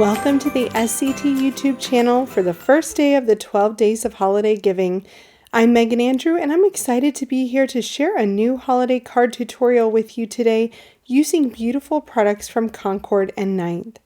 Welcome to the SCT YouTube channel for the first day of the 12 Days of Holiday Giving. I'm Megan Andrew and I'm excited to be here to share a new holiday card tutorial with you today using beautiful products from Concord and Ninth.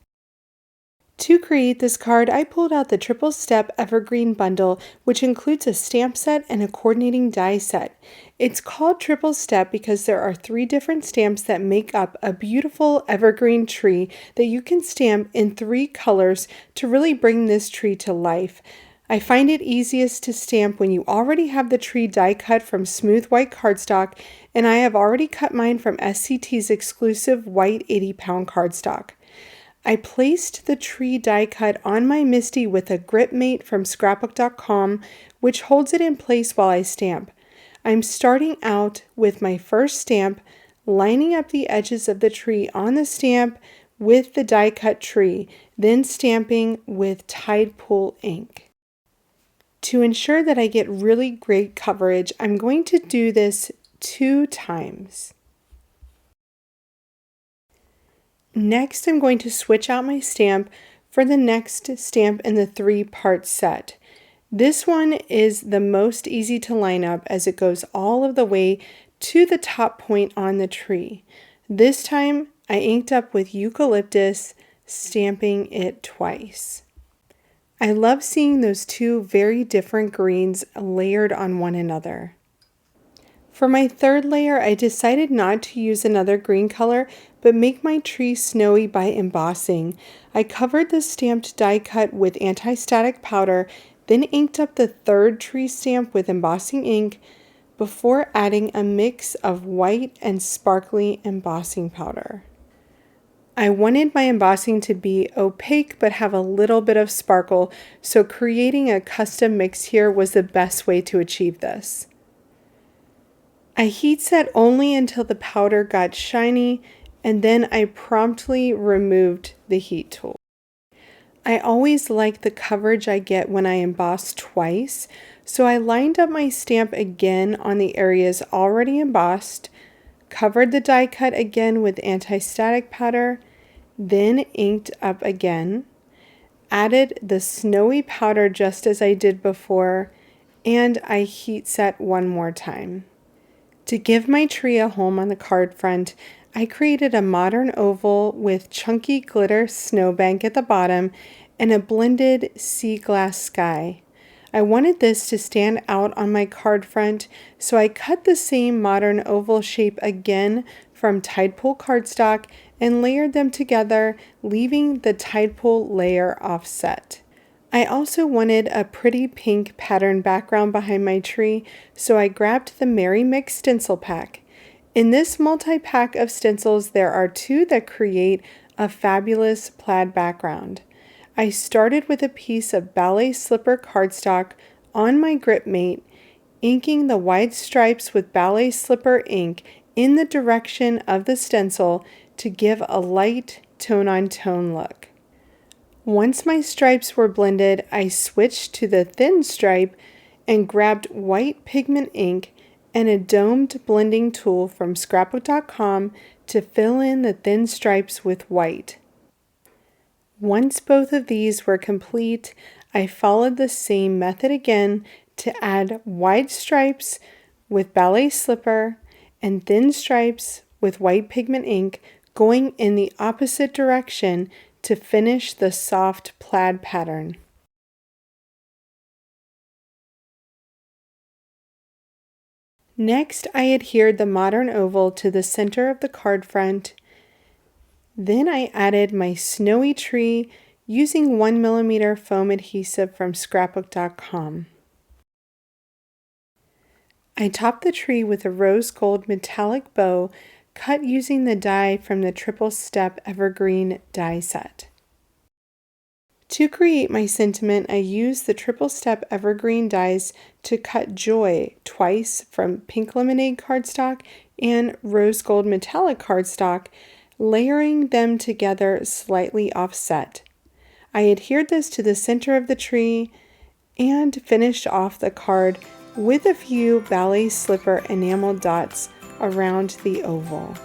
To create this card, I pulled out the Triple-Step Evergreen bundle, which includes a stamp set and a coordinating die set. It's called Triple-Step because there are 3 different stamps that make up a beautiful evergreen tree that you can stamp in 3 colors to really bring this tree to life. I find it easiest to stamp when you already have the tree die cut from smooth white cardstock, and I have already cut mine from SCT's exclusive white 80-pound cardstock. I placed the tree die cut on my MISTI with a grip mate from scrapbook.com, which holds it in place while I stamp. I'm starting out with my first stamp, lining up the edges of the tree on the stamp with the die cut tree, then stamping with Tide Pool ink. To ensure that I get really great coverage, I'm going to do this 2 times. Next, I'm going to switch out my stamp for the next stamp in the 3-part set. This one is the most easy to line up as it goes all of the way to the top point on the tree. This time, I inked up with eucalyptus, stamping it twice. I love seeing those 2 very different greens layered on one another. For my 3rd layer, I decided not to use another green color, but make my tree snowy by embossing. I covered the stamped die cut with anti-static powder, then inked up the 3rd tree stamp with embossing ink before adding a mix of white and sparkly embossing powder. I wanted my embossing to be opaque but have a little bit of sparkle, so creating a custom mix here was the best way to achieve this. I heat set only until the powder got shiny, and then I promptly removed the heat tool. I always like the coverage I get when I emboss twice, so I lined up my stamp again on the areas already embossed, covered the die cut again with anti-static powder, then inked up again, added the snowy powder just as I did before, and I heat set one more time. To give my tree a home on the card front, I created a modern oval with chunky glitter snowbank at the bottom and a blended sea glass sky. I wanted this to stand out on my card front, so I cut the same modern oval shape again from Tide Pool cardstock and layered them together, leaving the Tide Pool layer offset. I also wanted a pretty pink pattern background behind my tree, so I grabbed the Merry Mix stencil pack. In this multi-pack of stencils, there are 2 that create a fabulous plaid background. I started with a piece of ballet slipper cardstock on my grip mate, inking the wide stripes with ballet slipper ink in the direction of the stencil to give a light tone-on-tone look. Once my stripes were blended, I switched to the thin stripe and grabbed white pigment ink and a domed blending tool from scrapbook.com to fill in the thin stripes with white. Once both of these were complete, I followed the same method again to add wide stripes with ballet slipper and thin stripes with white pigment ink going in the opposite direction to finish the soft plaid pattern. Next, I adhered the modern oval to the center of the card front. Then I added my snowy tree using 1mm foam adhesive from scrapbook.com. I topped the tree with a rose gold metallic bow cut using the die from the Triple-Step Evergreen die set. To create my sentiment, I used the Triple-Step Evergreen dies to cut Joy twice from pink lemonade cardstock and rose gold metallic cardstock, layering them together slightly offset. I adhered this to the center of the tree and finished off the card with a few ballet slipper enamel dots around the oval.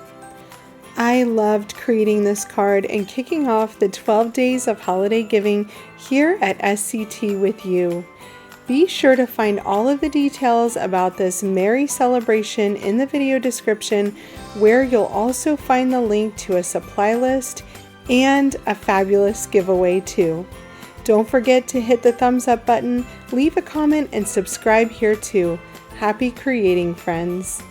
I loved creating this card and kicking off the 12 days of holiday giving here at SCT with you. Be sure to find all of the details about this merry celebration in the video description, where you'll also find the link to a supply list and a fabulous giveaway too. Don't forget to hit the thumbs up button, leave a comment, and subscribe here too. Happy creating, friends!